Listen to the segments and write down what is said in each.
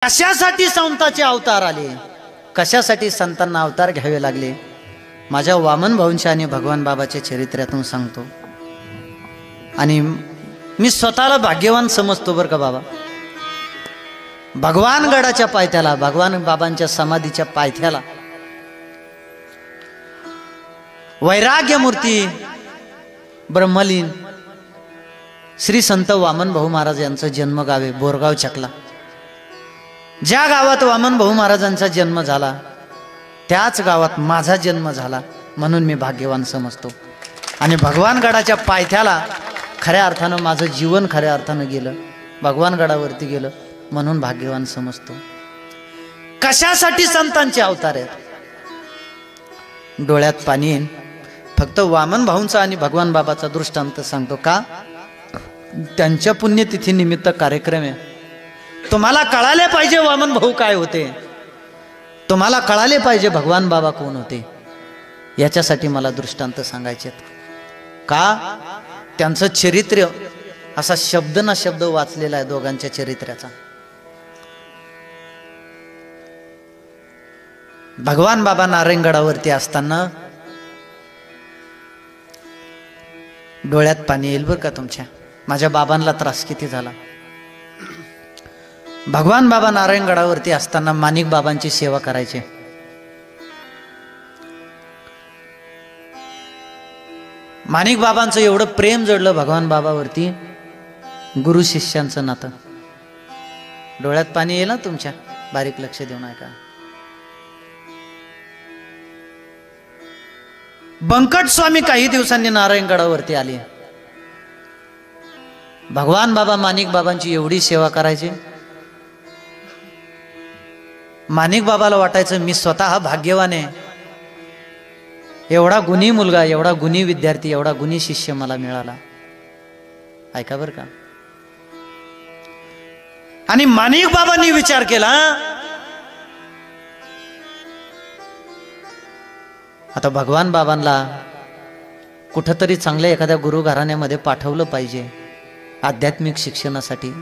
कशासाठी संतांचे अवतार आले, कशासाठी संतांना अवतार घ्यावे लागले, माझ्या वामन भाऊंच्या आणि भगवान बाबाच्या चरित्रातून सांगतो। आणि मी स्वतःला भाग्यवान समजतो बरं का बाबा। भगवान गडाच्या पायथ्याला, भगवान बाबांच्या समाधीच्या पायथ्याला वैराग्य मूर्ती ब्रह्मलीन श्री संत वामन भाऊ महाराज यांचं जन्मगाव आहे बोरगाव चकला। ज्या गावात वामन भाऊ महाराजांचा जन्म झाला त्याच गावात माझा जन्म झाला, म्हणून मी भाग्यवान समजतो। आणि भगवान गडाच्या पायथ्याला खऱ्या अर्थानं माझं जीवन खऱ्या अर्थानं गेलं, भगवान गडावरती गेलं, म्हणून भाग्यवान समजतो। कशासाठी संतांचे अवतार आहेत, डोळ्यात पाणी येईल। फक्त वामन भाऊंचा आणि भगवान बाबाचा दृष्टांत सांगतो का, त्यांच्या पुण्यतिथी निमित्त कार्यक्रम आहे। तुम्हाला कळाले पाहिजे वामन भाऊ काय होते, तुम्हाला कळाले पाहिजे भगवान बाबा कोण होते, याच्यासाठी मला दृष्टांत सांगायचे का। त्यांचं चरित्र असा शब्द ना शब्द वाचलेला आहे दोघांच्या चरित्राचा। भगवान बाबा नारायणगडावरती असताना डोळ्यात पाणी येईल बरं का तुमच्या। माझ्या बाबांना त्रास किती झाला। भगवान बाबा नारायणगडावरती असताना माणिक बाबांची सेवा करायचे। माणिक बाबांचं एवढं प्रेम जडलं भगवान बाबावरती, गुरु शिष्यांचं नातं। डोळ्यात पाणी येईल ना तुमच्या, बारीक लक्ष देऊन ऐका। बंकट स्वामी काही दिवसांनी नारायणगडावरती आले। भगवान बाबा माणिक बाबांची एवढी सेवा करायचे, माणिक बाबाला वाटायचं मी स्वतः भाग्यवान आहे, एवढा गुणी मुलगा, एवढा गुणी विद्यार्थी, एवढा गुणी शिष्य मला मिळाला। ऐका बरं का। आणि माणिक बाबांनी विचार केला, आता भगवान बाबांना कुठंतरी चांगल्या एखाद्या गुरु घराण्यामध्ये पाठवलं पाहिजे आध्यात्मिक शिक्षणासाठी।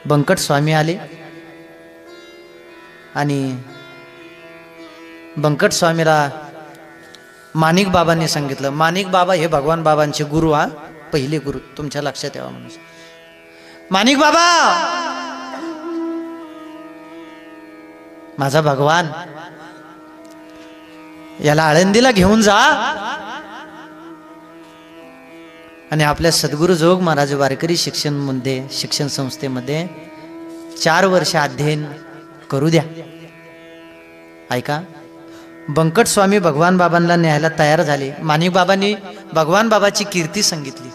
बंकट स्वामी आले आणि बंकट स्वामीला माणिक बाबांनी सांगितलं, माणिक बाबा हे भगवान बाबांचे गुरु, हा पहिले गुरु, तुमच्या लक्षात यावं म्हणून। माणिक बाबा माझा भगवान, याला आळंदीला घेऊन जा आणि आपल्या सद्गुरु जोग महाराज वारकरी शिक्षण संस्थेमध्ये 4 वर्ष अध्ययन करू द्या। ऐका, बंकट स्वामी भगवान बाबांना न्यायला तयार झाले। माणिक बाबांनी भगवान बाबाची कीर्ती सांगितली।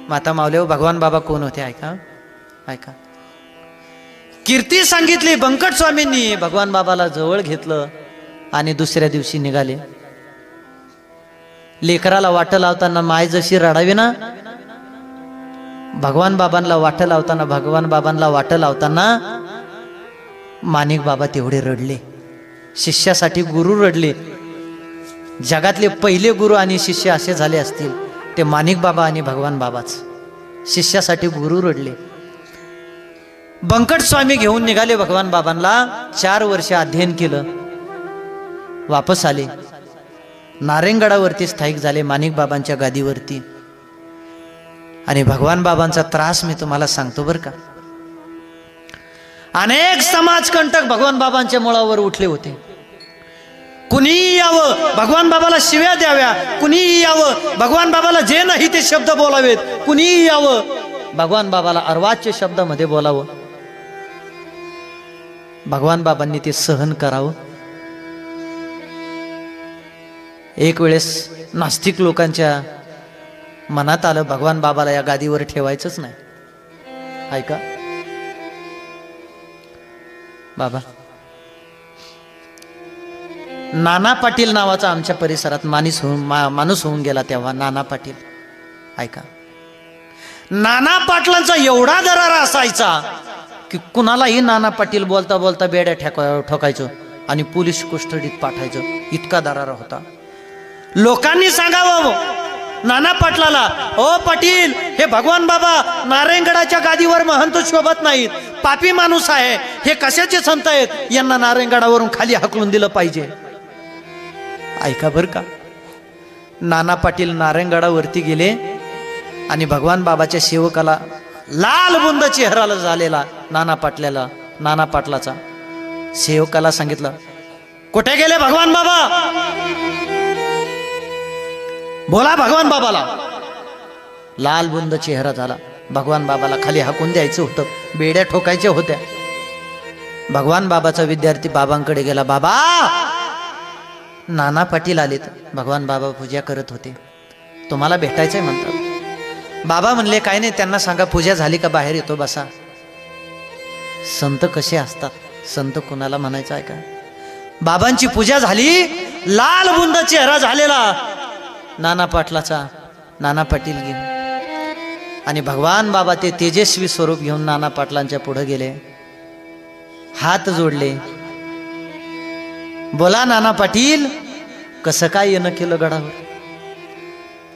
माता माऊलीवर भगवान बाबा कोण होते, ऐका ऐका। कीर्ती सांगितली। बंकट स्वामींनी भगवान बाबाला जवळ घेतलं आणि दुसऱ्या दिवशी निघाले। लेकराला वाट लावताना माय जशी रडावी ना, भगवान बाबांना वाट लावताना, भगवान बाबांना वाट लावताना माणिक बाबा तेवढे रडले। शिष्यासाठी गुरु रडले। जगातले पहिले गुरु आणि शिष्य असे झाले असतील ते माणिक बाबा आणि भगवान बाबाच। शिष्यासाठी गुरु रडले। बंकट स्वामी घेऊन निघाले भगवान बाबांना। 4 वर्ष अध्ययन केलं, वापस आले। नारायणगडावरती स्थायिक झाले, माणिक बाबांच्या गादीवरती। आणि भगवान बाबांचा त्रास मी तुम्हाला सांगतो बरं का। अनेक समाजकंटक भगवान बाबांच्या मुळावर उठले होते। कुणीही यावं भगवान बाबाला शिव्या द्याव्या, कुणीही यावं भगवान बाबाला जे नाही ते शब्द बोलावेत, कुणीही यावं भगवान बाबाला अर्वाच्य शब्दामध्ये बोलावं, भगवान बाबांनी ते सहन करावं। एक वेळेस नास्तिक लोकांच्या मनात आलं भगवान बाबाला या गादीवर ठेवायचंच नाही। ऐका बाबा, नाना पाटील नावाचा आमच्या परिसरात माणूस होऊन गेला तेव्हा, नाना पाटील। ऐका, नाना पाटलांचा एवढा दरारा असायचा की कुणालाही नाना पाटील बोलता बोलता बेड्या ठोकायचं आणि पोलीस कस्टडीत पाठायचं, इतका दरारा होता। लोकांनी सांगावं नाना पाटलाला, ओ पाटील हे भगवान बाबा नारायणगडाच्या गादीवर महंत शोभत नाहीत, पापी माणूस आहे, हे कशाचे संत आहेत, यांना नारायणगडावरून खाली हाकलून दिलं पाहिजे. ऐका बर का, नाना पाटील नारायणगडावरती गेले आणि भगवान बाबाच्या सेवकाला, लाल बुंद चेहरा झालेला नाना पाटलाचा सेवकाला सांगितलं, कुठे गेले भगवान बाबा, बोला भगवान बाबाला. लाल बुंद चेहरा झाला. भगवान बाबाला खाली हाकून द्यायचं होतं, बेड्या ठोकायच्या होत्या. भगवान बाबाचा विद्यार्थी बाबांकडे गेला, बाबा नाना पाटील आलेत. भगवान बाबा पूजा करत होते, तुम्हाला भेटायचंय म्हणतात. बाबा म्हणले काय नाही, त्यांना सांगा पूजा झाली का बाहेर येतो बसा. संत कसे असतात, संत कुणाला म्हणायचं आहे का. बाबांची पूजा झाली, लाल बुंद चेहरा झालेला नाना पाटलाचा. नाना पाटील गेले आणि भगवान बाबा ते तेजस्वी स्वरूप घेऊन नाना पाटलांच्या पुढे गेले, हात जोडले. बोला नाना पाटील, कसं काय येणं केलं गडावर.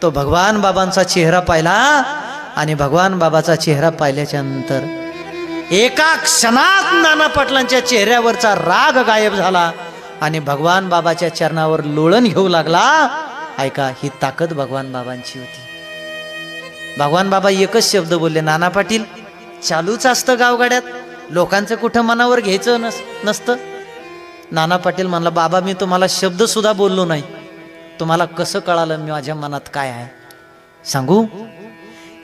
तो भगवान बाबांचा चेहरा पाहिला आणि भगवान बाबाचा चेहरा पाहिल्याच्या नंतर एका क्षणात नाना पाटलांच्या चेहऱ्यावरचा राग गायब झाला आणि भगवान बाबाच्या चरणावर लोळण घेऊ लागला. ऐका, ही ताकद भगवान बाबांची होती. भगवान बाबा एकच शब्द बोलले, नाना पाटील चालूच असतं गावगाड्यात, लोकांचं कुठं मनावर घ्यायचं नसतं. नाना पाटील म्हणला, बाबा मी तुम्हाला शब्द सुद्धा बोललो नाही, तुम्हाला कसं कळालं मी माझ्या मनात काय आहे सांगू.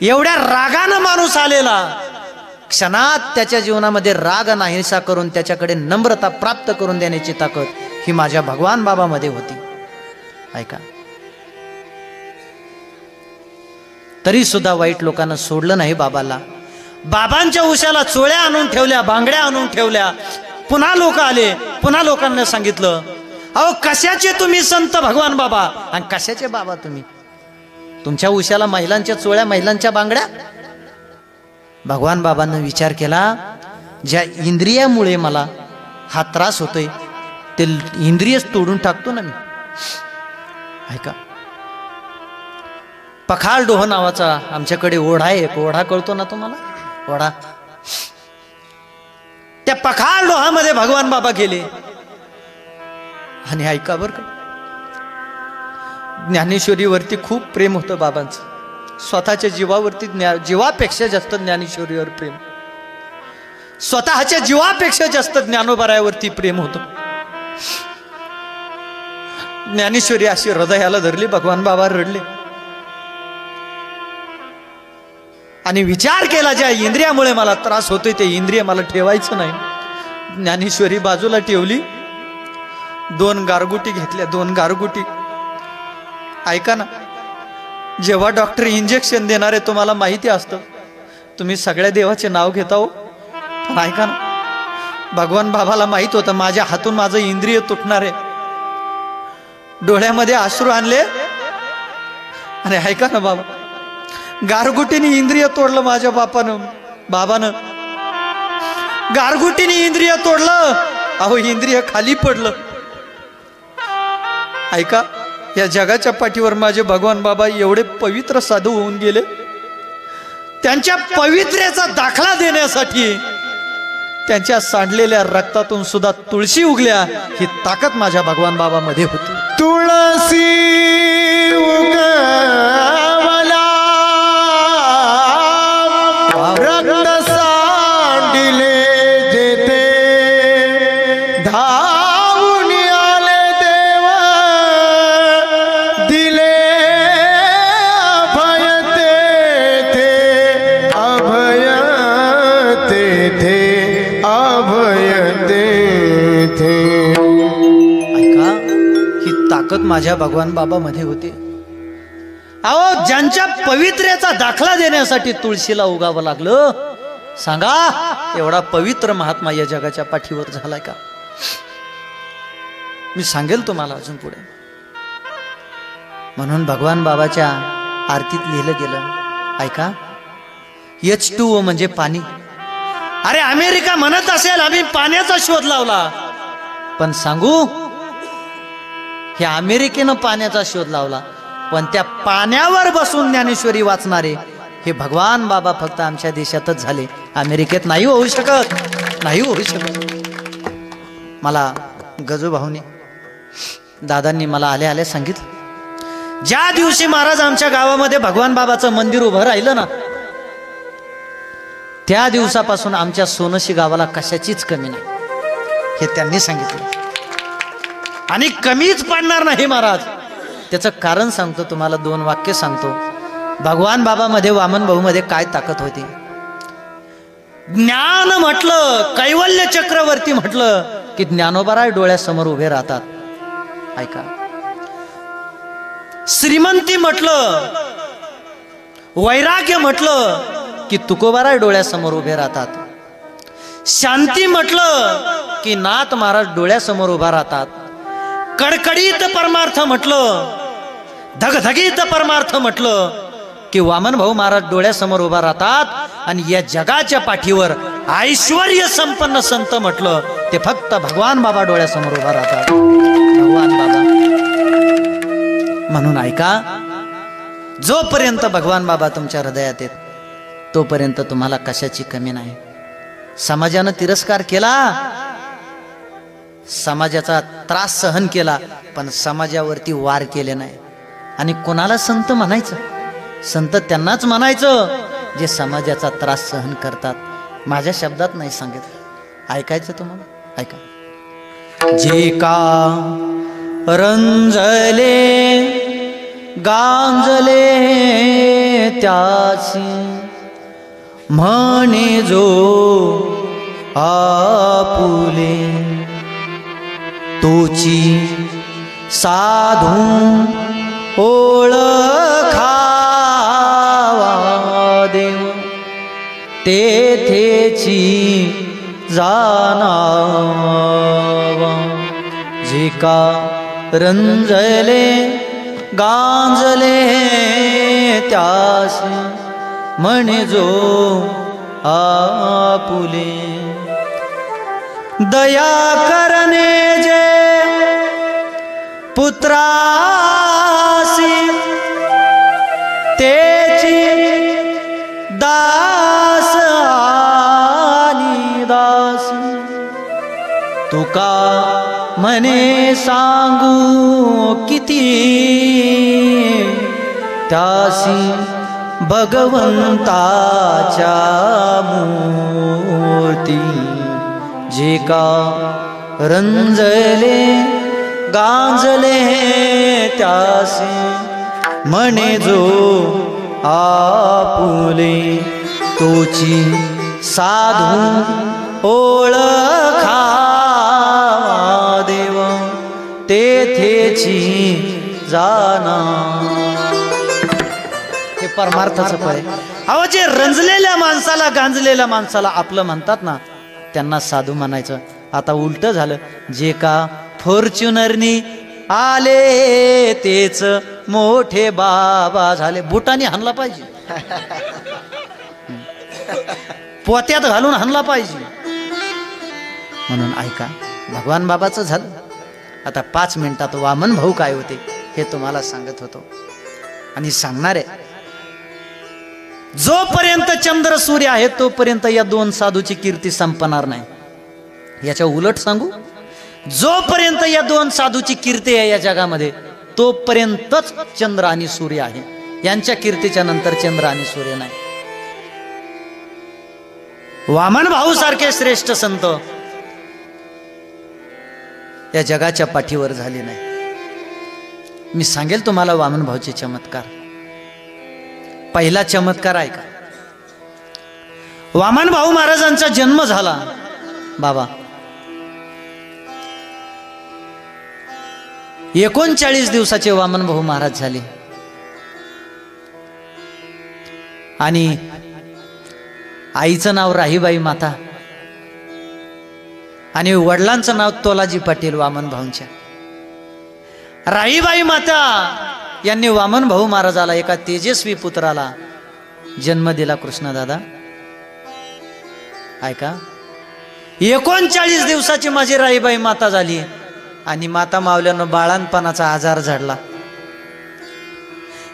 एवढ्या रागानं माणूस आलेला, क्षणात त्याच्या जीवनामध्ये राग नाहीसा करून त्याच्याकडे नम्रता प्राप्त करून देण्याची ताकद ही माझ्या भगवान बाबामध्ये होती. ऐका, तरी सुद्धा वाईट लोकांना सोडलं नाही बाबाला. बाबांच्या उशाला चोळ्या आणून ठेवल्या, बांगड्या आणून ठेवल्या. पुन्हा लोक आले, पुन्हा लोकांना सांगितलं, अहो कशाचे तुम्ही संत भगवान बाबा आणि कशाचे बाबा तुम्ही, तुमच्या उशाला महिलांच्या चोळ्या, महिलांच्या बांगड्या. भगवान बाबांनी विचार केला, ज्या इंद्रियामुळे मला हा त्रास होतोय ते इंद्रियच तोडून टाकतो ना मी. ऐका, पखाल डोह नावाचा आमच्याकडे ओढा आहे, एक ओढा कळतो ना तुम्हाला, ओढा. त्या पखाल डोहामध्ये भगवान बाबा गेले आणि ऐका बर का, ज्ञानेश्वरीवरती खूप प्रेम होतं बाबांचं. स्वतःच्या जीवावरती, जीवापेक्षा जास्त ज्ञानेश्वरीवर प्रेम, स्वतःच्या जीवापेक्षा जास्त ज्ञानोबारायावरती प्रेम होतं. ज्ञानेश्वरी अशी हृदयाला धरली, भगवान बाबा रडले आणि विचार केला, ज्या इंद्रियामुळे मला त्रास होतोय ते इंद्रिय मला ठेवायचं नाही. ज्ञानेश्वरी बाजूला ठेवली, 2 गारगुटी घेतल्या, 2 गारगुटी. ऐका ना, जेव्हा डॉक्टर इंजेक्शन देणार आहे तुम्हाला माहिती असतं, तुम्ही सगळ्या देवाचे नाव घेता हो, पण ऐका ना, भगवान बाबाला माहित होतं माझ्या हातून माझं इंद्रिय तुटणार आहे. डोळ्यामध्ये अश्रू आणले आणि ऐका ना बाबा, गारगुटीने इंद्रिय तोडलं माझ्या बाबानं गारगुटीने इंद्रिय तोडलं. अहो इंद्रिय खाली पडलं. ऐका, या जगाच्या पाठीवर माझे भगवान बाबा एवढे पवित्र साधू होऊन गेले, त्यांच्या पवित्र्याचा दाखला देण्यासाठी त्यांच्या सांडलेल्या रक्तातून सुद्धा तुळशी उगल्या. ही ताकद माझ्या भगवान बाबामध्ये होती. तुळसी उगवला रक्त सांडिले जेते, धावून आले देव दिले अभय तेथे, अभय तेथे, अभय तेथे. ऐका, ही ताकद माझ्या भगवान बाबा मध्ये होती. अहो ज्यांच्या पवित्र्याचा दाखला देण्यासाठी तुळशीला उगावं लागलं, सांगा एवढा पवित्र महात्मा या जगाच्या पाठीवर झालाय का. मी सांगेल तुम्हाला अजून पुढे. म्हणून भगवान बाबाच्या आरतीत लिहिलं गेलं, ऐका, H2O म्हणजे पाणी. अरे अमेरिका म्हणत असेल आम्ही पाण्याचा शोध लावला, पण सांगू, हे अमेरिकेनं पाण्याचा शोध लावला, पण त्या पाण्यावर बसून ज्ञानेश्वरी वाचणारे हे भगवान बाबा फक्त आमच्या देशातच झाले. अमेरिकेत नाही होऊ शकत, नाही होऊ शकत. मला गजू भाऊने दादांनी मला आले आले सांगितलं, ज्या दिवशी महाराज आमच्या गावामध्ये भगवान बाबाचं मंदिर उभं राहिलं ना, त्या दिवसापासून आमच्या सोनशी गावाला कशाचीच कमी नाही, हे त्यांनी सांगितलं. आणि कमीच पडणार नाही महाराज. त्याचं कारण सांगतो तुम्हाला, 2 वाक्य सांगतो. भगवान बाबामध्ये, वामन भाऊमध्ये काय ताकद होती. ज्ञान म्हटलं, कैवल्य चक्रवर्ती म्हटलं की ज्ञानोबाराय डोळ्यासमोर उभे राहतात. ऐका, श्रीमंती म्हटलं, वैराग्य म्हटलं की तुकोबाराय डोळ्यासमोर उभे राहतात. शांती म्हटलं की नाथ महाराज डोळ्यासमोर उभा राहतात. कडकडीत परमार्थ म्हटलं, धगधगीत परमार्थ म्हटलं की वामन भाऊ महाराज डोळ्यासमोर उभा राहतात. आणि या जगाच्या पाठीवर ऐश्वर्य संपन्न संत म्हटलं ते फक्त भगवान बाबा डोळ्यासमोर उभा राहतात. भगवान बाबा. म्हणून ऐका, जोपर्यंत भगवान बाबा तुमच्या हृदयात आहेत तोपर्यंत तुम्हाला कशाची कमी नाही. समाजानं तिरस्कार केला, समाजाचा त्रास सहन केला, पण समाजावरती वार केले नाही. आणि कोणाला संत म्हणायचं? संत त्यांनाच म्हणायचं जे समाजाचा त्रास सहन करतात. माझ्या शब्दात नाही सांगितलं, ऐकायचं तुम्हाला. ऐका. जे का रंजले गांजले त्याची म्हणे जो आपुले, तोची साधू ओळखावा देव, तेथेची जाणावा. जे का रंजले गांजले त्यासी म्हणे जो आपुले, दया करणे जे पुत्रासी तेची दास आणि दासी. तुका म्हणे सांगू किती त्यासी भगवंताच्या मूर्ती. जे का रंजले गांजले त्यासी म्हणे जो आपुले, तोची साधू ओळखा देव, तेथेची जाना. हे परमार्थाचं फळ आहे. अहो, जे रंजलेल्या माणसाला गांजलेल्या माणसाला आपलं म्हणतात ना, त्यांना साधू म्हणायचं. आता उलट झालं. जे का फॉर्च्युनरनी आले तेच मोठे बाबा झाले. बुटाने हाणला पाहिजे, पोत्यात घालून हाणला पाहिजे. म्हणून ऐका, भगवान बाबाचं झालं. आता 5 मिनिटात वामन भाऊ काय होते हे तुम्हाला सांगत होतो आणि सांगणार आहे. जोपर्यंत चंद्र सूर्य आहे तोपर्यंत या 2 साधूची कीर्ती संपणार नाही. याच्या उलट सांगू, जोपर्यंत या 2 साधूची कीर्ती आहे या जगामध्ये तोपर्यंतच चंद्र आणि सूर्य आहे. यांच्या कीर्तीच्या नंतर चंद्र आणि सूर्य नाही. वामन भाऊ सारखे श्रेष्ठ संत या जगाच्या पाठीवर झाले नाही. मी सांगेल तुम्हाला वामन भाऊचे चमत्कार. पहिला चमत्कार ऐका. वामन भाऊ महाराजांचा जन्म झाला. बाबा 39 दिवसाचे वामन भाऊ महाराज झाले आणि आईचं नाव राहीबाई माता आणि वडिलांचं नाव तोलाजी पाटील वामन भाऊंच्या. राहीबाई माता यांनी वामन भाऊ महाराजाला एका तेजस्वी पुत्राला जन्म दिला. कृष्णदादा ऐका, 39 दिवसाची माझी राहीबाई माता झाली आणि माता मावल्यानं बाळांपणाचा आजार झाडला.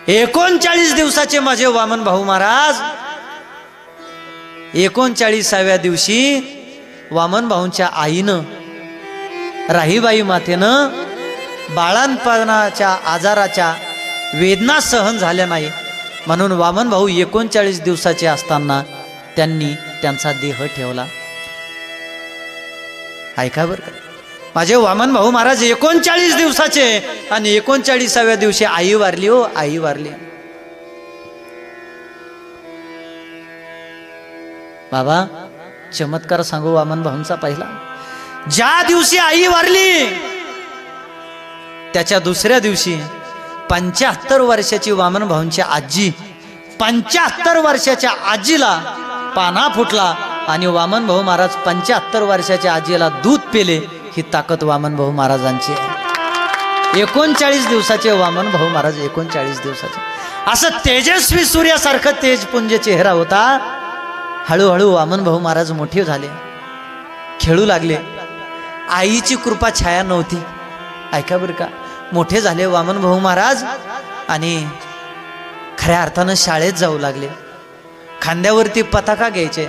39 दिवसाचे माझे वामन भाऊ महाराज 39व्या दिवशी वामन भाऊंच्या आईनं राहीबाई मातेनं बाळांपणाच्या आजाराच्या वेदना सहन झाल्या नाही म्हणून वामन भाऊ 39 दिवसाचे असताना त्यांनी त्यांचा देह ठेवला. ऐका बरं का, माझे वामन भाऊ महाराज 39 दिवसाचे आणि 39व्या दिवशी आई वारली. हो, आई वारली. बाबा चमत्कार सांगू वामन भाऊंचा पहिला. ज्या दिवशी आई वारली त्याच्या दुसऱ्या दिवशी 75 वर्षाची वामन भाऊंची आजी, 75 वर्षाच्या आजीला पाना फुटला आणि वामन भाऊ महाराज 75 वर्षाच्या आजीला दूध पेले. ही ताकद वामन भाऊ महाराजांची. 39 दिवसाचे वामन भाऊ महाराज, 39 दिवसाचे. असं तेजस्वी सूर्यासारखं तेजपुंज चेहरा होता. हळूहळू वामन भाऊ महाराज मोठे झाले, खेळू लागले. आईची कृपा छाया नव्हती. ऐका बरं का, मोठे झाले वामन भाऊ महाराज आणि खऱ्या अर्थानं शाळेत जाऊ लागले. खांद्यावरती पताका घ्यायचे,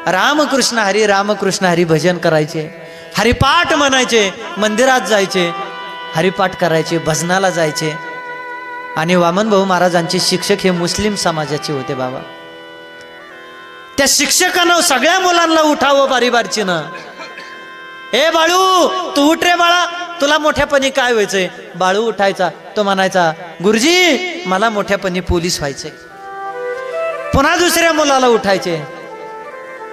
रामकृष्ण हरी भजन करायचे, हरिपाठ म्हणायचे, मंदिरात जायचे, हरिपाठ करायचे, भजनाला जायचे. आणि वामन भाऊ महाराजांचे शिक्षक हे मुस्लिम समाजाचे होते बाबा. त्या शिक्षकानं सगळ्या मुलांना उठावं बारीबारचीनं. ए बाळू तू उठ रे बाळा, तुला मोठ्यापणी काय व्हायचंय. बाळू उठायचा, तो म्हणायचा गुरुजी मला मोठ्यापणी पोलीस व्हायचंय. पुन्हा दुसऱ्या मुलाला उठायचे,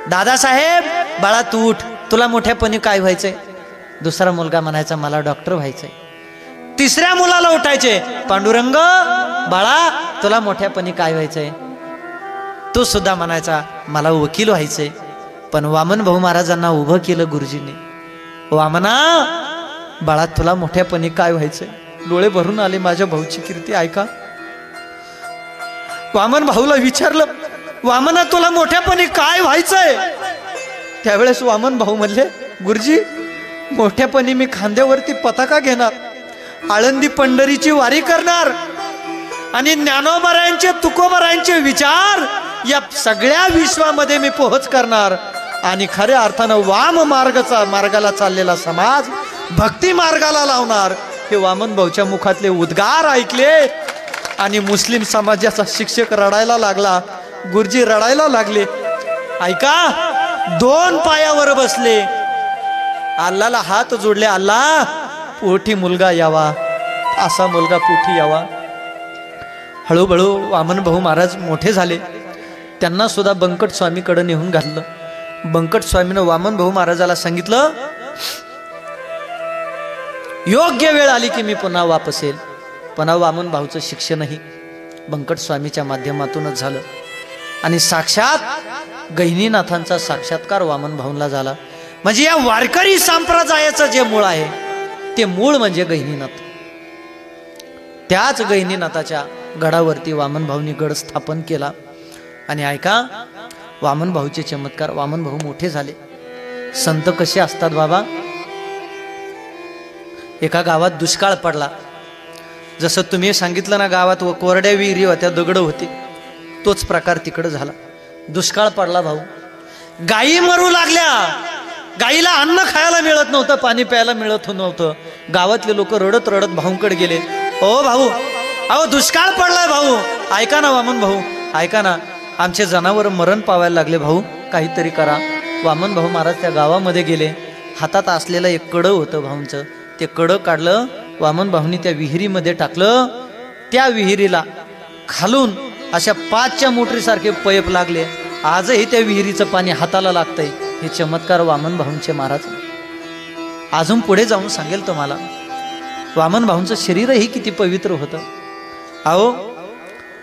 दादासाहेब बाळा तू उठ, तुला मोठ्यापणी काय व्हायचंय. दुसरा मुलगा म्हणायचा मला डॉक्टर व्हायचंय. तिसऱ्या मुलाला उठायचे, पांडुरंग बाळा तुला मोठ्यापणी काय व्हायचंय. तो सुद्धा म्हणायचा मला वकील व्हायचंय. पण वामन भाऊ महाराजांना उभं केलं गुरुजींनी. वामना बाळा तुला मोठ्यापणी काय व्हायचंय. डोळे भरून आले माझ्या भाऊची कीर्ती ऐका. वामन भाऊला विचारलं वामना तुला मोठ्यापणी काय व्हायचंय. त्यावेळेस वामन भाऊ म्हणले गुरुजी मोठ्यापणी मी खांद्यावरती पताका घेणार, आळंदी पंढरीची वारी करणार आणि ज्ञानोबरायांचे तुकोबरायांचे विचार या सगळ्या विश्वामध्ये मी पोहोच करणार आणि खऱ्या अर्थानं वाम मार्गाला चाललेला समाज भक्ती मार्गाला लावणार. हे वामन भाऊच्या मुखातले उद्गार ऐकले आणि मुस्लिम समाजाचा शिक्षक रडायला लागला, गुरुजी रडायला लागले. ऐका, 2 पायावर बसले, अल्लाला हात जोडले, अल्ला पोटी मुलगा यावा, असा मुलगा पोटी यावा. हळूहळू वामन भाऊ महाराज मोठे झाले. त्यांना सुद्धा बंकट स्वामीकडे नेऊन घातलं. बंकट स्वामीनं वामन भाऊ महाराजाला सांगितलं योग्य वेळ आली की मी पुन्हा वापस येईल. पुन्हा वामन भाऊचं शिक्षणही बंकट स्वामीच्या माध्यमातूनच झालं आणि साक्षात गहिनीनाथांचा साक्षात्कार वामन भाऊंना झाला. म्हणजे या वारकरी संप्रदायाचं जे मूळ आहे ते मूळ म्हणजे गहिनीनाथ. त्याच गहिनीनाथाच्या गडावरती वामन भाऊंनी गड स्थापन केला. आणि ऐका वामन भाऊचे चमत्कार. वामन भाऊ मोठे झाले. संत कसे असतात बाबा. एका गावात दुष्काळ पडला, जसं तुम्ही सांगितलं ना गावात कोरड्या विहिरी होत्या, दगड होते, तोच प्रकार तिकडं झाला. दुष्काळ पडला भाऊ, गायी मरू लागल्या, गाईला अन्न खायला मिळत नव्हतं, पाणी प्यायला मिळत नव्हतं. गावातले लोक रडत रडत भाऊंकडे गेले. ओ भाऊ, अहो दुष्काळ पडलाय भाऊ, ऐका ना वामन भाऊ, ऐका ना, आमचे जनावर मरण पावायला लागले भाऊ, काहीतरी करा. वामन भाऊ महाराज त्या गावामध्ये गेले. हातात असलेलं एक कडं होतं भाऊंचं, ते कडं काढलं, वामन भाऊंनी त्या विहिरीमध्ये टाकलं. त्या विहिरीला खालून अशा 5च्या मोटरीसारखे पैप लागले. आजही त्या विहिरीचं पाणी हाताला लागतंय. हे चमत्कार वामन भाऊंचे महाराज. अजून पुढे जाऊन सांगेल तुम्हाला. वामन भाऊंचं शरीरही किती पवित्र होतं. अहो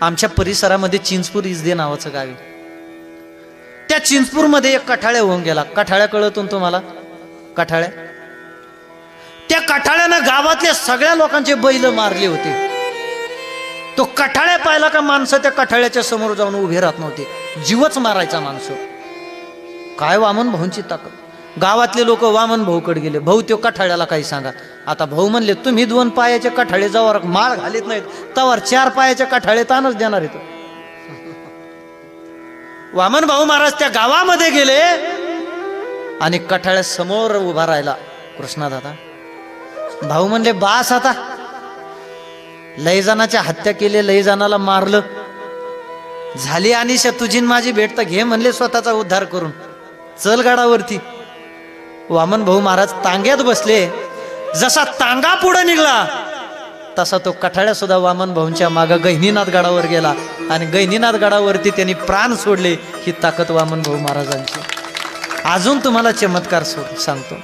आमच्या परिसरामध्ये चिंचपूर इजदे नावाचं गाव आहे. त्या चिंचपूरमध्ये एक कठाळ्या होऊन गेला. कठाळ्या कळतून तुम्हाला, कठाळ्या, त्या कठाळ्यानं गावातल्या सगळ्या लोकांचे बैल मारले होते. तो कठाळ्या पाहिला का माणसं त्या कठाळ्याच्या समोर जाऊन उभे राहत नव्हते, जीवच मारायचा माणसं. काय वामन भाऊंची ताकद. गावातले लोक वामन भाऊकडे गेले, भाऊ त्यो कठाळ्याला काही सांगा. आता भाऊ म्हणले तुम्ही 2 पायाचे कठाळे जवळ माळ घालीत नाहीत तवर 4 पायाचे कठाळे तानच देणार येतो. वामन भाऊ महाराज त्या गावामध्ये गेले आणि कठाळ्या समोर उभा राहिला कृष्णादादा. भाऊ म्हणले बास आता, लय जणाच्या हत्या केली, लय जणाला मारलं, झाली अनिशा तुझी माझी भेट, तर घे म्हणले स्वतःचा उद्धार करून, चल गडावरती. वामन भाऊ महाराज तांग्यात बसले. जसा तांगा पुढे निघला तसा तो कठाळ्या सुद्धा वामन भाऊंच्या मागे गहिनीनाथ गडावर गेला आणि गहिनीनाथ गडावरती त्यांनी प्राण सोडले. ही ताकद वामन भाऊ महाराजांची. अजून तुम्हाला चमत्कार सांगतो.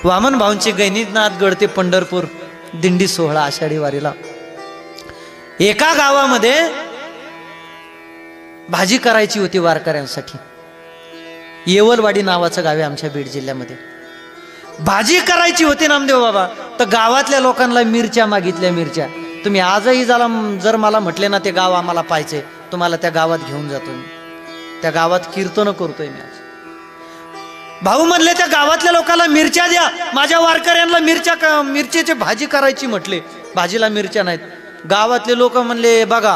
वामन भाऊंची गहिनीनाथ गड ते पंढरपूर दिंडी सोहळा आषाढी वारीला एका गावामध्ये भाजी करायची होती वारकऱ्यांसाठी. येवलवाडी नावाचं गाव आहे आमच्या बीड जिल्ह्यामध्ये. भाजी करायची होती नामदेव बाबा. तर गावातल्या लोकांना मिरच्या मागितल्या. मिरच्या तुम्ही आजही जर मला म्हटले ना ते गाव आम्हाला पाहिजे, तुम्हाला त्या गावात घेऊन जातो मी. त्या गावात कीर्तन करतोय मी आज. भाऊ म्हणले त्या गावातल्या लोकांना मिरच्या द्या, माझ्या वारकऱ्यांना मिरच्याची भाजी करायची म्हटले. भाजीला मिरच्या नाहीत. गावातले लोक म्हणले बघा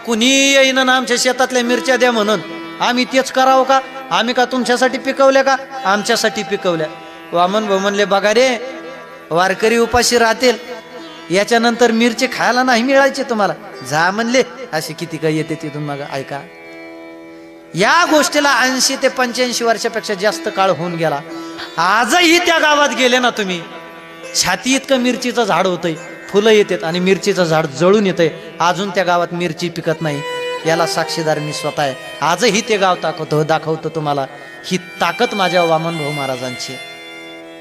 कुणी येईना ना आमच्या शेतातल्या मिरच्या द्या म्हणून, आम्ही तेच करावं का? आम्ही का तुमच्यासाठी पिकवल्या का? आमच्यासाठी पिकवल्या. वामन भाऊ म्हणले बघा रे, वारकरी उपाशी राहतील, याच्यानंतर मिरची खायला नाही मिळायची तुम्हाला, जा म्हणले. अशी किती काय येते तिथून मग ऐका. या गोष्टीला 80 ते 85 वर्षापेक्षा जास्त काळ होऊन गेला. आजही त्या गावात गेले ना तुम्ही, छाती इतकं मिरचीचं झाड होतंय, फुलं येतात आणि मिरचीचं झाड जळून येतंय. अजून त्या गावात मिरची पिकत नाही. याला साक्षीदार मी स्वतः आहे. आजही ते गाव दाखवतो तुम्हाला. ही ताकद माझ्या वामन भाऊ महाराजांची.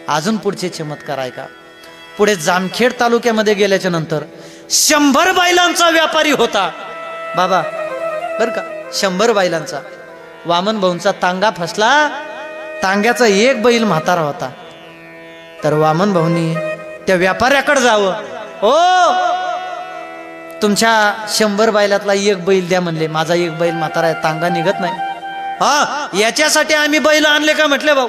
अजून पुढचे चमत्कार आहे का? पुढे जामखेड तालुक्यामध्ये गेल्याच्या नंतर 100 बैलांचा व्यापारी होता बाबा, बर का, 100 बैलांचा. वामन भाऊंचा तांगा फसला. तांग्याचा एक बैल म्हातारा होता. तर वामन भाऊंनी त्या व्यापाऱ्याकडे जावं. ओ तुमच्या 100 बैलातला एक बैल द्या म्हणले. माझा एक बैल म्हातारा आहे, तांगा निघत नाही. हा, याच्यासाठी आम्ही बैल आणले का म्हटले भाऊ?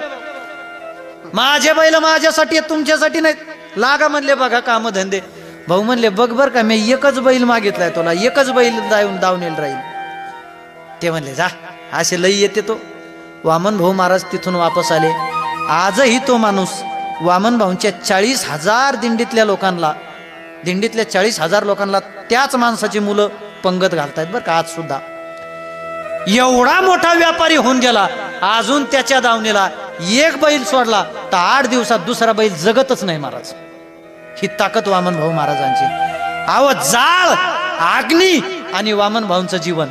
माझे बैल माझ्यासाठी तुमच्यासाठी नाहीत, लागा म्हणले बघा काम धंदे. भाऊ म्हणले बघ बर का, मी एकच बैल मागितलाय तुला, एकच बैल दावणेल राहील. ते म्हणले जा, असे लई येते तो. वामन भाऊ महाराज तिथून वापस आले. आजही तो माणूस वामन भाऊंच्या 40,000 दिंडीतल्या 40,000 लोकांना त्याच माणसाची मुलं पंगत घालतायत बर का आज सुद्धा. एवढा मोठा व्यापारी होऊन गेला, अजून त्याच्या दावणीला एक बैल सोडला तर 8 दिवसात दुसरा बैल जगतच नाही महाराज. ही ताकद वामन भाऊ महाराजांची. आव जाळ, अग्नी आणि वामन भाऊंचं जीवन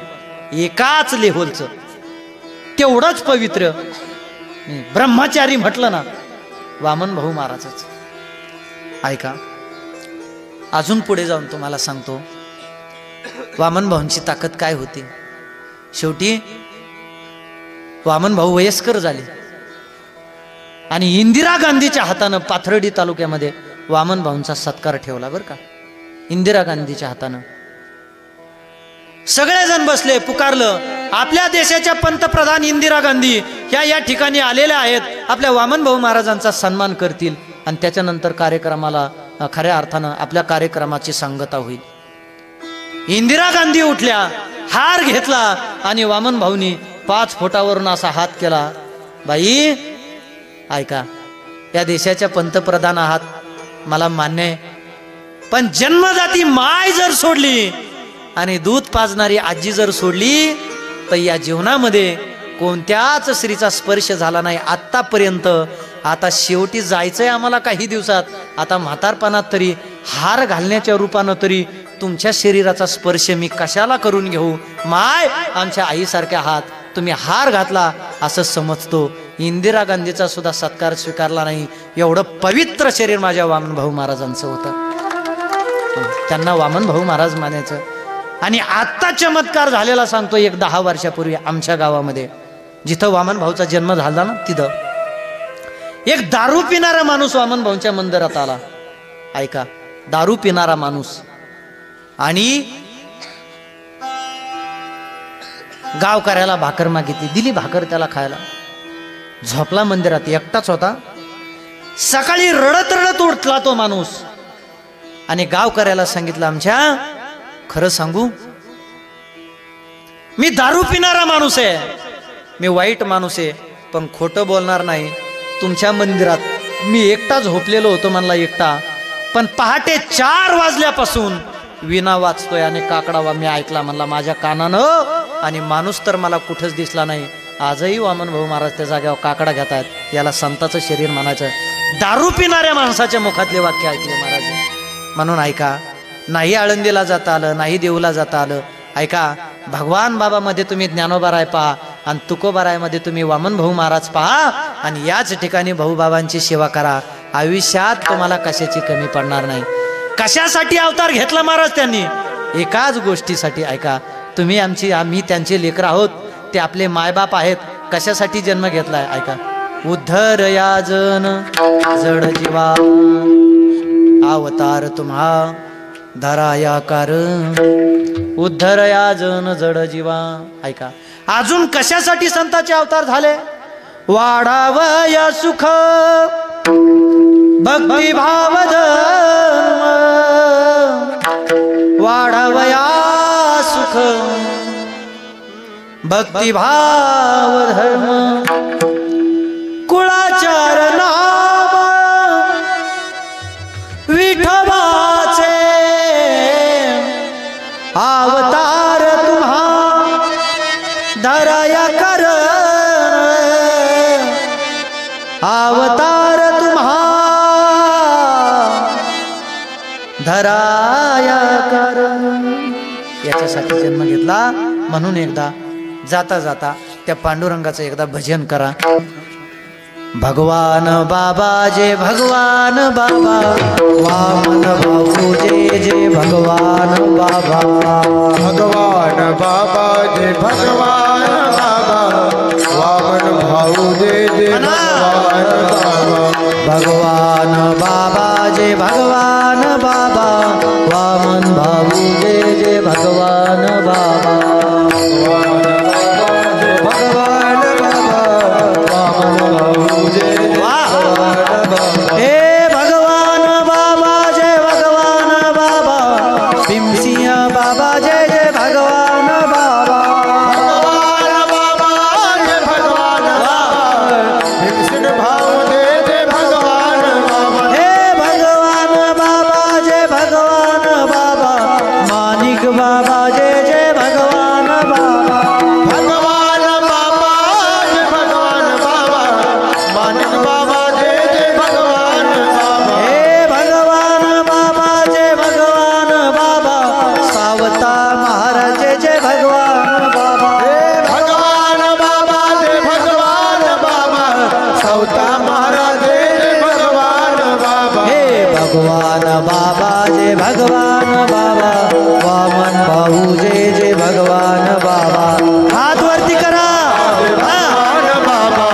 एकाच लेव्हलचं, तेवढंच पवित्र. ब्रह्मचारी म्हटलं ना वामन भाऊ महाराजच. ऐका, अजून पुढे जाऊन तुम्हाला सांगतो वामन भाऊंची ताकद काय होती. शेवटी वामन भाऊ वयस्कर झाले आणि इंदिरा गांधीच्या हातानं पाथर्डी तालुक्यामध्ये वामन भाऊंचा सत्कार ठेवला बर का. इंदिरा गांधीच्या हातानं सगळेजण बसले, पुकारलं. आपल्या देशाच्या पंतप्रधान इंदिरा गांधी ह्या या ठिकाणी आलेल्या आहेत, आपल्या वामन भाऊ महाराजांचा सन्मान करतील आणि त्याच्यानंतर कार्यक्रमाला खऱ्या अर्थानं आपल्या कार्यक्रमाची सांगता होईल. इंदिरा गांधी उठल्या, हार घेतला आणि वामन भाऊनी 5 फुटावरून असा हात केला. बाई ऐका, या देशाच्या पंतप्रधान आहात मला मान्य आहे, पण जन्मजाती माय जर सोडली आणि दूध पाजणारी आजी जर सोडली तर या जीवनामध्ये कोणत्याच स्त्रीचा स्पर्श झाला नाही आतापर्यंत. आता शेवटी जायचंय आम्हाला काही दिवसात. आता म्हातारपणात तरी हार घालण्याच्या रूपानं तरी तुमच्या शरीराचा स्पर्श मी कशाला करून घेऊ? माय आमच्या आईसारख्या हात तुम्ही हार घातला असं समजतो. इंदिरा गांधीचा सुद्धा सत्कार स्वीकारला नाही. एवढं पवित्र शरीर माझ्या वामन भाऊ महाराजांचं होतं. त्यांना वामन भाऊ महाराज मानायचं. आणि आत्ता चमत्कार झालेला सांगतो. एक 10 वर्षापूर्वी आमच्या गावामध्ये जिथं वामन भाऊचा जन्म झाला ना, तिथं एक दारू पिणारा माणूस वामन भाऊंच्या मंदिरात आला. ऐका, दारू पिणारा माणूस. आणि गावकऱ्याला भाकर मागितली, दिली भाकर त्याला खायला. झोपला मंदिरात, एकटाच होता. सकाळी रडत रडत उठला तो माणूस आणि गावकऱ्याला सांगितलं, आमच्या खरं सांगू मी दारू पिणारा माणूस आहे, मी वाईट माणूस आहे, पण खोटं बोलणार नाही. तुमच्या मंदिरात मी एकटा झोपलेलो होतो म्हणला, एकटा. पण पहाटे 4 वाजल्यापासून विणा वाचतोय आणि काकडावा मी ऐकला म्हणला माझ्या कानानं, आणि माणूस तर मला कुठंच दिसला नाही. आजही वामन भाऊ महाराज त्या जागेवर काकडा घेत आहेत. याला संताचं शरीर म्हणायचं. दारू पिणाऱ्या माणसाच्या मुखातले वाक्य ऐकले महाराज. म्हणून ऐका, नाही आळंदीला जाता आलं, नाही देऊला जाता आलं, ऐका, भगवान बाबामध्ये तुम्ही ज्ञानोबाराय पहा आणि तुकोबारायमध्ये तुम्ही वामन भाऊ महाराज पहा, आणि याच ठिकाणी भाऊबाबांची सेवा करा. आयुष्यात तुम्हाला कशाची कमी पडणार नाही. कशासाठी अवतार घेतला महाराज त्यांनी? एकाच गोष्टीसाठी. ऐका, तुम्ही आम्ही त्यांचे लेकर आहोत, ते आपले मायबाप आहेत. कशासाठी जन्म घेतलाय? ऐका, उद्धर या जन जड जीवा अवतार तुम्हा धराया कार, उद्धर या जन जड जीवा. ऐका, अजून कशासाठी संतांचे अवतार झाले? वाढावया सुख भक्ती भाव धर्म, वाढावया सुख भक्ती भाव धर्म, कुळाचार नाम विठोबाचे अवतार तुम्हा धराया कर, अवतार तुम्हा धराया कर. याच्यासाठी जन्म घेतला. म्हणून एकदा जाता जाता त्या पांडुरंगाचं एकदा भजन करा. भगवान बाबा जय भगवान बाबा, वामन भाऊ जय जय भगवान बाबा, भगवान बाबा जय भगवान बाबा, वामन भाऊ जय जय भगवान बाबा, भगवान बाबा जय भगवान बाबा, वामन भाऊ जय जय भगवान बाबा, भगवान बाबा, वामन भाऊ जय जय भगवान बाबा. हे भगवान बाबा जय भगवान बाबा, भीमसिंह बाबा जय जय भगवान बाबा, भगवान बाबा जय भगवान बाबा, भीमसेन भाऊ जय जय भगवान बाबा. हे भगवान बाबा जय भगवान बाबा, माणिक बाबा जय जय भगवान बाबा, भगवान बाबा जय भगवान बाबा, माणिक बाबा जय जय भगवान बाबा. हे भगवान बाबा जय भगवान बाबा, सावता महाराज जय जय भगवान बाबा, हे भगवान बाबा जय भगवान बाबा, सौता महाराज जय जय भगवान बाबा. हे भगवान बाबा जय भगवान बाबा, वामन भाऊ जय जय भगवान बाबा. हात वरती करा. भगवान बाबा,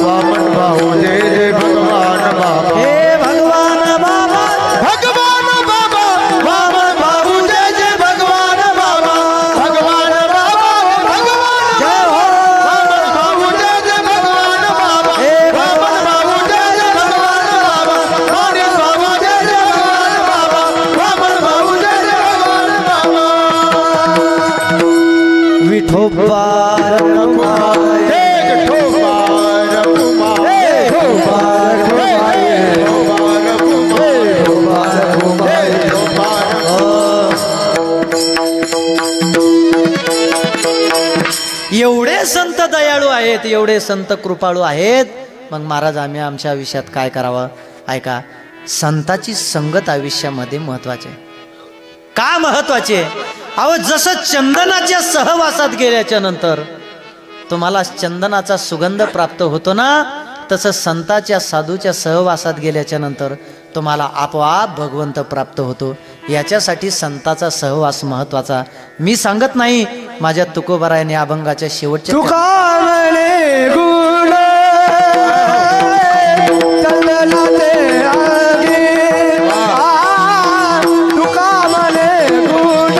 वामन भाऊ जय जय भगवान बाबा. हे भगवान बाबा, भगवान बाबा, वामन भाऊ जय जय भगवान बाबा. भगवान बाबा, भगवान जय हो. वामन भाऊ जय जय भगवान बाबा. हे वामन भाऊ जय जय भगवान बाबा. माणिक बाबा जय जय भगवान बाबा. वामन भाऊ जय जय भगवान बाबा. विठोबा एक ठोबार कुमार, एक ठोबार कुमार, एक ठोबार कुमार, एक ठोबार एवढे संत दयाळू आहेत, एवढे संत कृपाळू आहेत. मग महाराज आम्ही आमच्या आयुष्यात काय करावं? ऐका, संताची संगत आयुष्यामध्ये महत्वाची आहे. का महत्वाची आहे? अहो, जसं चंदनाच्या सहवासात गेल्याच्या नंतर तुम्हाला चंदनाचा सुगंध प्राप्त होतो ना, तसं संताच्या साधूच्या सहवासात गेल्याच्या नंतर तुम्हाला आपोआप भगवंत प्राप्त होतो. याच्यासाठी संताचा सहवास महत्वाचा. मी सांगत नाही, माझ्या तुकोबारायने अभंगाच्या शेवटच्या तुका म्हणे गुण चंदना ते आगे, तुका म्हणे गुण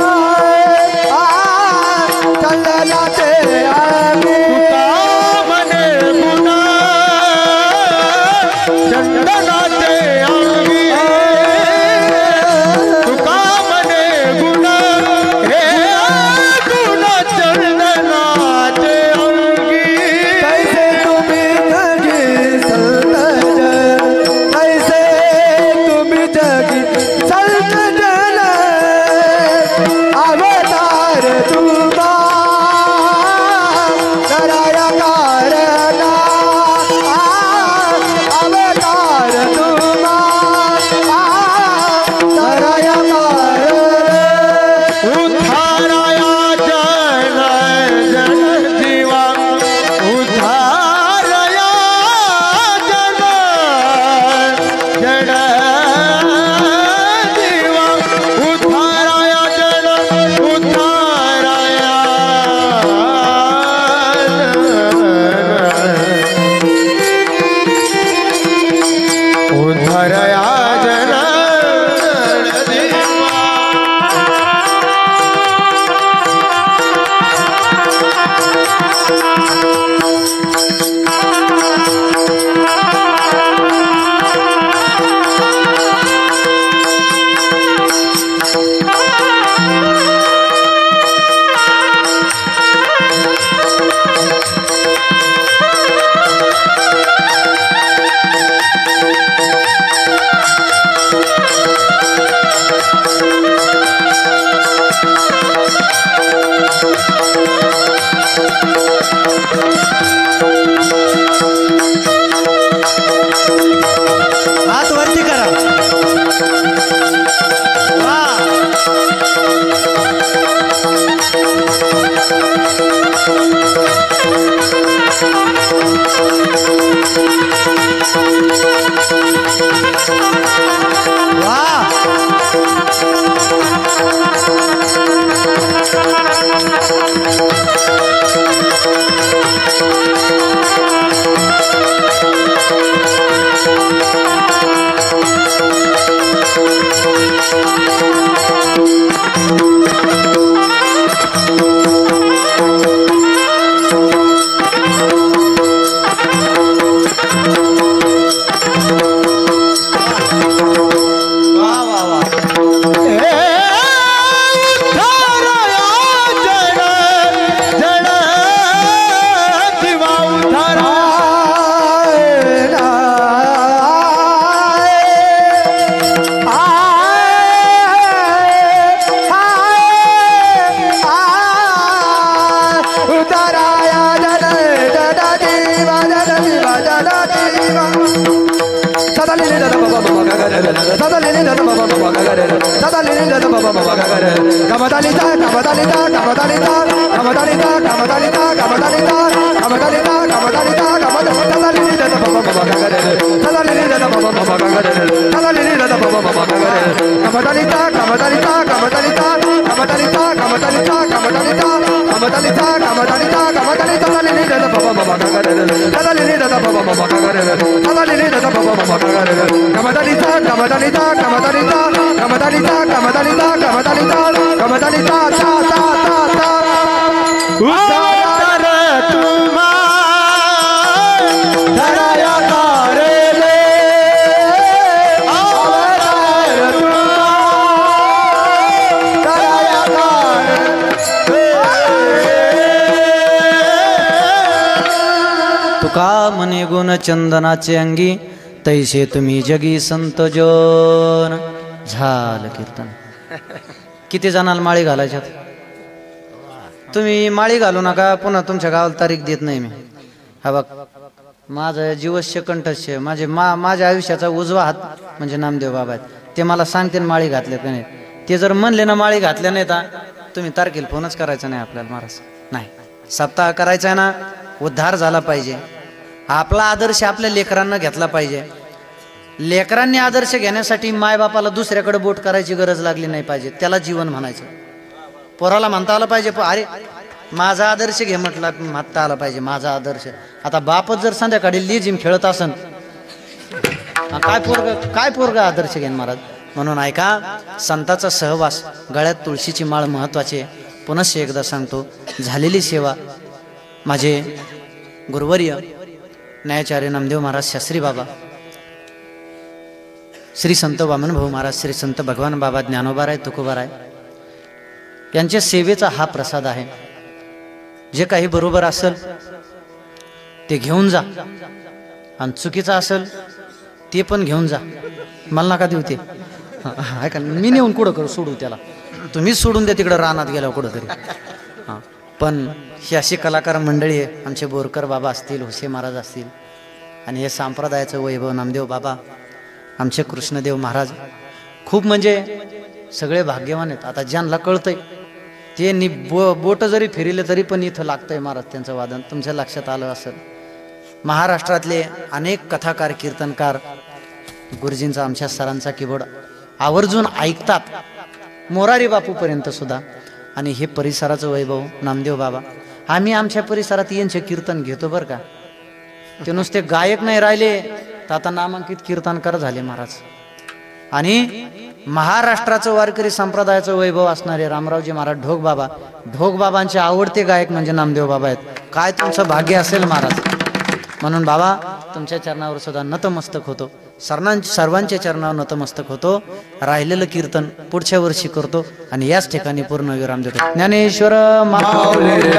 चंदना ते आगे, तुका म्हणे गुण चंदना ते आगे, तुका म्हणे गुण हे गुण चंदना ते अंगी. उधारया जन हात वरती करा तुका म्हणे गुण चंदनाचे अंगी तैसे तुम्ही जगी संत जन. झालं कीर्तन. किती जणांना माळी घालायच्यात? तुम्ही माळी घालू नका, पुन्हा तुमच्या गावाला तारीख देत नाही मी. हा बघ, माझं जीवस्य कंठस्य माझ्या आयुष्याचा उजवा हात म्हणजे नामदेव बाबा आहेत. ते मला सांगते माळी घातल्या का नाही. ते जर म्हणले ना माळी घातल्या नाही तर तुम्ही तारखेला फोनच करायचा नाही आपल्याला. महाराज नाही, सप्ताह करायचा आहे ना, उद्धार झाला पाहिजे. आपला आदर्श आपल्या लेकरांना घेतला पाहिजे. लेकरांनी आदर्श घेण्यासाठी मायबापाला दुसऱ्याकडे बोट करायची गरज लागली नाही पाहिजे. त्याला जीवन म्हणायचं. पोराला म्हणता आलं पाहिजे, अरे माझा आदर्श घे म्हटला, म्हणता आला पाहिजे माझा आदर्श. आता बापच जर संध्याकाळी लिजिम खेळत असन, काय पोरग आदर्श घेईन महाराज. म्हणून ऐका, संताचा सहवास, गळ्यात तुळशीची माळ महत्वाची. पुनश्च एकदा सांगतो, झालेली सेवा माझे गुरुवर्य न्यायाचार्य नामदेव महाराज शास्त्री बाबा, श्री संत वामन भाऊ महाराज, श्री संत भगवान बाबा ज्ञानोबाराय तुकोबाराय यांच्या सेवेचा हा प्रसाद आहे. जे काही बरोबर असेल ते घेऊन जा, आणि चुकीचं असेल ते पण घेऊन जा. मला नका देऊ ते. ऐका, मी नेऊन कुठं करू सोडू त्याला, तुम्हीच सोडून द्या तिकडं रानात गेल्यावर कुठं तरी. हां, पण ही अशी कलाकार मंडळी आहे. आमचे बोरकर बाबा असतील, हुसे महाराज असतील, आणि हे संप्रदायाचं वैभव नामदेव बाबा, आमचे कृष्णदेव महाराज, खूप म्हणजे सगळे भाग्यवान आहेत. आता ज्यांना कळतंय ते बोट जरी फिरले तरी पण इथं लागतंय महाराज त्यांचं वादन. तुमच्या लक्षात आलं असेल. महाराष्ट्रातले अनेक कथाकार, कीर्तनकार गुरुजींचा, आमच्या सरांचा कीबोर्ड आवर्जून ऐकतात, मोरारी बापूपर्यंत सुद्धा. आणि हे परिसराचं वैभव नामदेव बाबा, आम्ही आमच्या परिसरात यांचे कीर्तन घेतो बरं का. ते नुसते गायक नाही राहिले तर तर आता नामांकित कीर्तनकार झाले महाराज. आणि महाराष्ट्राचं वारकरी संप्रदायाचं वैभव असणारे रामरावजी महाराज ढोकबाबा, ढोकबाबांचे आवडते गायक म्हणजे नामदेव बाबा आहेत. काय तुमचं भाग्य असेल महाराज. म्हणून बाबा तुमच्या चरणावर सुद्धा नतमस्तक होतो, सर्वांच्या चरणावर नतमस्तक होतो. राहिलेलं कीर्तन पुढच्या वर्षी करतो आणि याच ठिकाणी पूर्ण विराम देतो. ज्ञानेश्वर माऊली.